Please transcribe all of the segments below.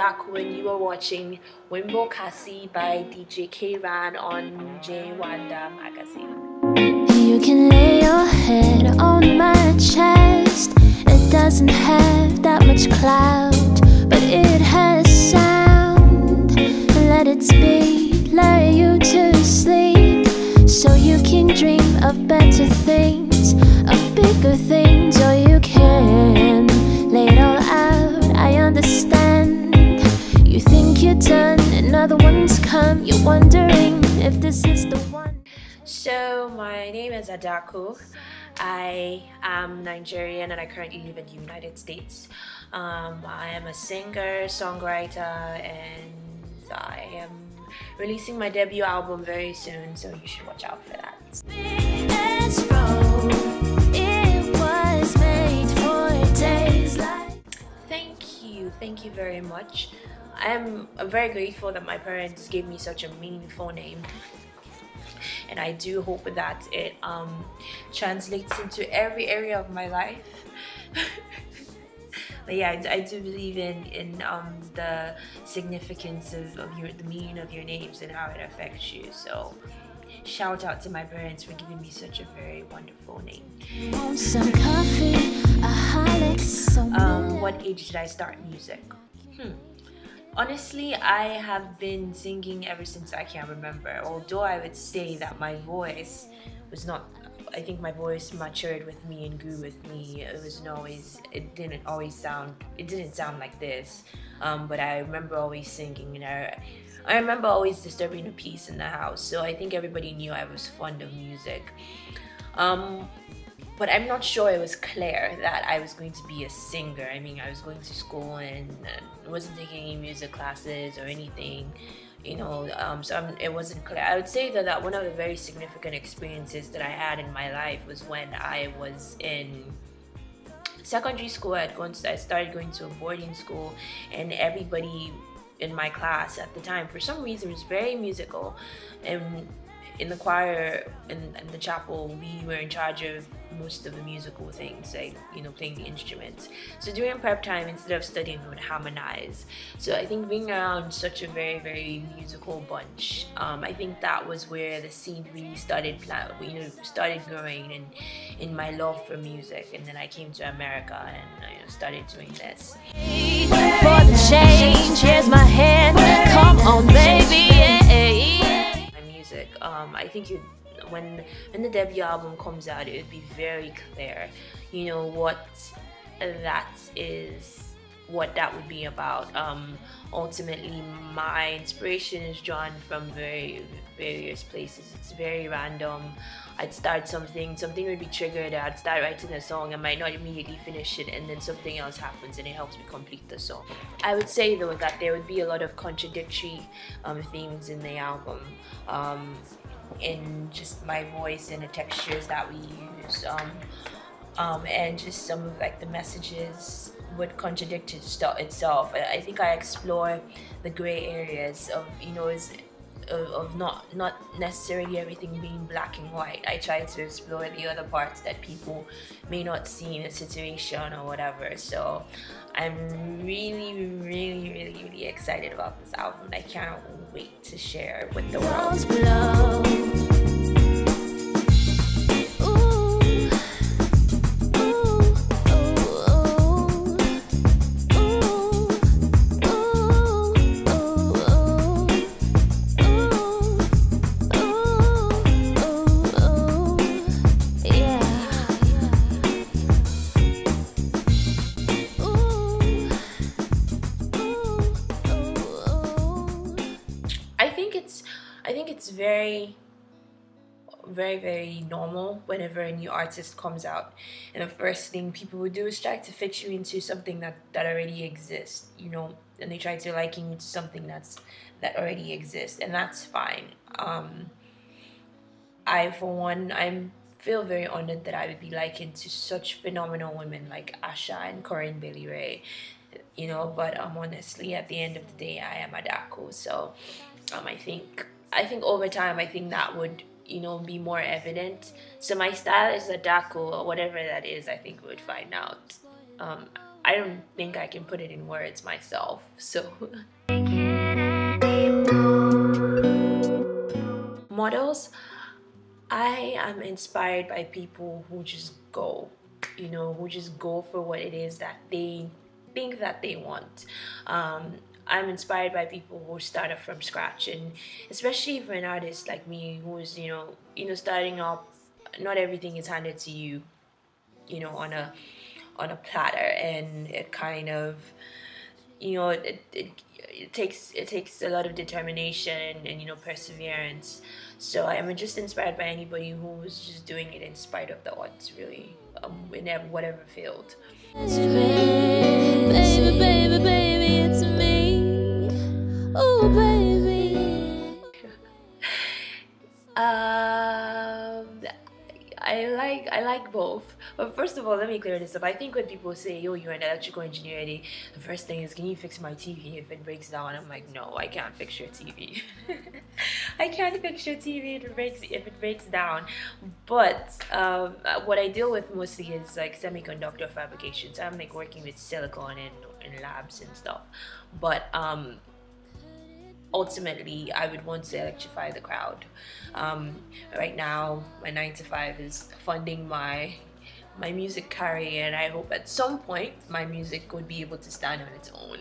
Adaku and you are watching Wimbo-Kasi by DJ K-Ran on Wanda Magazine. You can lay your head on my chest. It doesn't have that much clout, but it has sound. Let it speak, lay you to sleep, so you can dream of better things, of bigger things, or you can lay it all out. I understand. You think you're done, another one's come. You're wondering if this is the one. So my name is Adaku. I am Nigerian and I currently live in the United States. I am a singer, songwriter, and I am releasing my debut album very soon, so you should watch out for that. Thank you very much. I'm very grateful that my parents gave me such a meaningful name, and I do hope that it translates into every area of my life. But yeah, I do believe in the significance of the meaning of your names and how it affects you. So shout out to my parents for giving me such a very wonderful name. Some coffee, what age did I start music? Honestly, I have been singing ever since I can remember, although I would say that my voice was not, I think my voice matured with me and grew with me. It didn't sound like this, but I remember always singing, and I remember always disturbing the peace in the house, so I think everybody knew I was fond of music. But I'm not sure it was clear that I was going to be a singer. I mean, I was going to school and wasn't taking any music classes or anything, you know, so it wasn't clear. I would say that one of the very significant experiences that I had in my life was when I was in secondary school. I started going to a boarding school, and everybody in my class at the time, for some reason, was very musical. And in the choir in the chapel, we were in charge of most of the musical things, like, you know, playing the instruments. So during prep time, instead of studying, we would harmonize. So I think being around such a very, very musical bunch, I think that was where the seed really started growing in my love for music. And then I came to America and started doing this. For the change, here's my hand. Come on, baby. Music. I think when the debut album comes out, it would be very clear, you know, what that would be about. Ultimately, my inspiration is drawn from various places. It's very random. I'd start something would be triggered, I'd start writing a song, I might not immediately finish it, and then something else happens and it helps me complete the song. I would say though that there would be a lot of contradictory themes in the album, in just my voice and the textures that we use, and just some of like the messages would contradict itself. I think I explore the gray areas of, you know, of not necessarily everything being black and white. I try to explore the other parts that people may not see in a situation or whatever. So I'm really excited about this album. I can't wait to share it with the world. I think it's very normal whenever a new artist comes out, and the first thing people would do is try to fit you into something that already exists, you know, and they try to liken you to something that already exists, and that's fine. I, for one, feel very honored that I would be likened to such phenomenal women like Asha and Corinne Bailey Rae, you know, but honestly, at the end of the day, I am Adaku. So I think over time, I think that would, you know, be more evident. So my style is Adaku, or whatever that is. I think we would find out I don't think I can put it in words myself. So models, I am inspired by people who just go, you know, who just go for what it is that they think that they want. I'm inspired by people who start up from scratch, and especially for an artist like me who's, starting off, not everything is handed to you, on a platter, and it kind of, it takes a lot of determination and perseverance. So I'm just inspired by anybody who's just doing it in spite of the odds, really, in whatever field. Baby, baby, baby, it's me. Oh, baby. I like both. But first of all, let me clear this up. I think when people say, yo, you're an electrical engineer, the first thing is, can you fix my TV if it breaks down? I'm like, no, I can't fix your TV. I can't fix your TV if it breaks down. But what I deal with mostly is like semiconductor fabrication. So I'm like working with silicon in labs and stuff. But ultimately, I would want to electrify the crowd. Right now, my 9 to 5 is funding my music career, and I hope at some point my music would be able to stand on its own.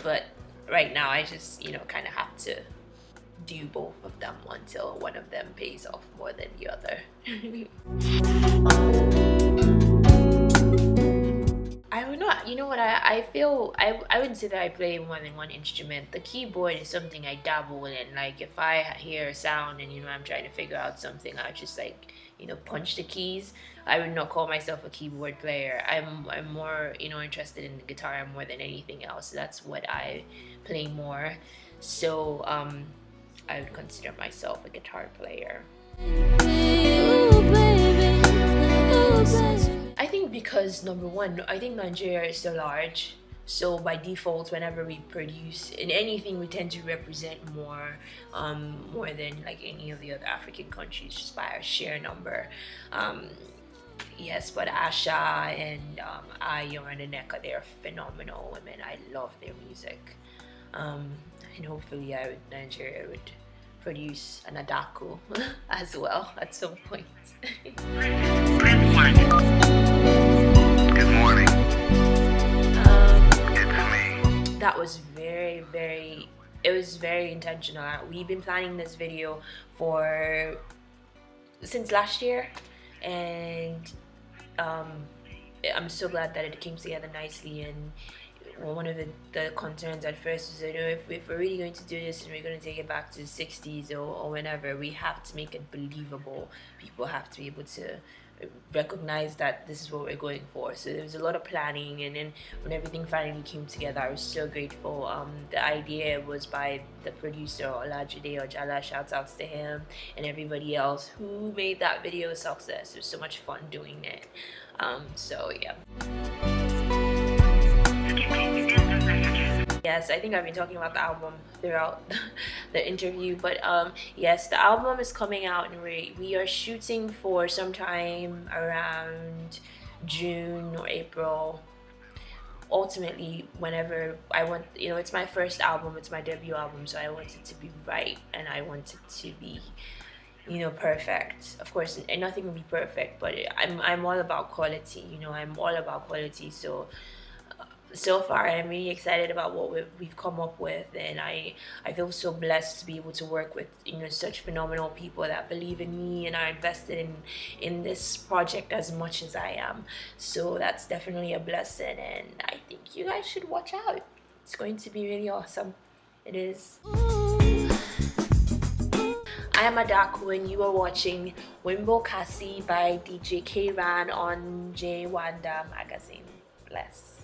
But right now, I just kind of have to do both of them until one of them pays off more than the other. I don't know. You know what? I feel I wouldn't say that I play more than one instrument. The keyboard is something I dabble in. Like if I hear a sound and I'm trying to figure out something, I just like punch the keys. I would not call myself a keyboard player. I'm more interested in the guitar more than anything else. That's what I play more. So I would consider myself a guitar player. I think because number one, I think Nigeria is so large, so by default whenever we produce in anything we tend to represent more than like any of the other African countries just by our sheer number. Yes, but Asha and Ayo and Aneka, they're phenomenal women. I love their music, and hopefully Nigeria would produce an Adaku as well at some point. Good morning. It's me. That was it was very intentional. We've been planning this video since last year, and I'm so glad that it came together nicely. And one of the concerns at first was that if we're really going to do this and we're going to take it back to the 60s or whenever, we have to make it believable. People have to be able to recognize that this is what we're going for. So there was a lot of planning, and then when everything finally came together, I was so grateful. The idea was by the producer Olajide Ojala, shouts outs to him, and everybody else who made that video a success. It was so much fun doing it. So yeah. Yes, I think I've been talking about the album throughout the interview, but yes, the album is coming out, and we are shooting for sometime around June or April. Ultimately, whenever I want, it's my first album, it's my debut album, so I want it to be right, and I want it to be perfect. Of course, and nothing will be perfect, but I'm all about quality. I'm all about quality. So far I'm really excited about what we've come up with, and I feel so blessed to be able to work with such phenomenal people that believe in me and are invested in this project as much as I am. So that's definitely a blessing, and I think you guys should watch out. It's going to be really awesome. It is. I am Adaku, and you are watching Wimbo-Kasi by DJ K-Ran on Wanda Magazine. Bless.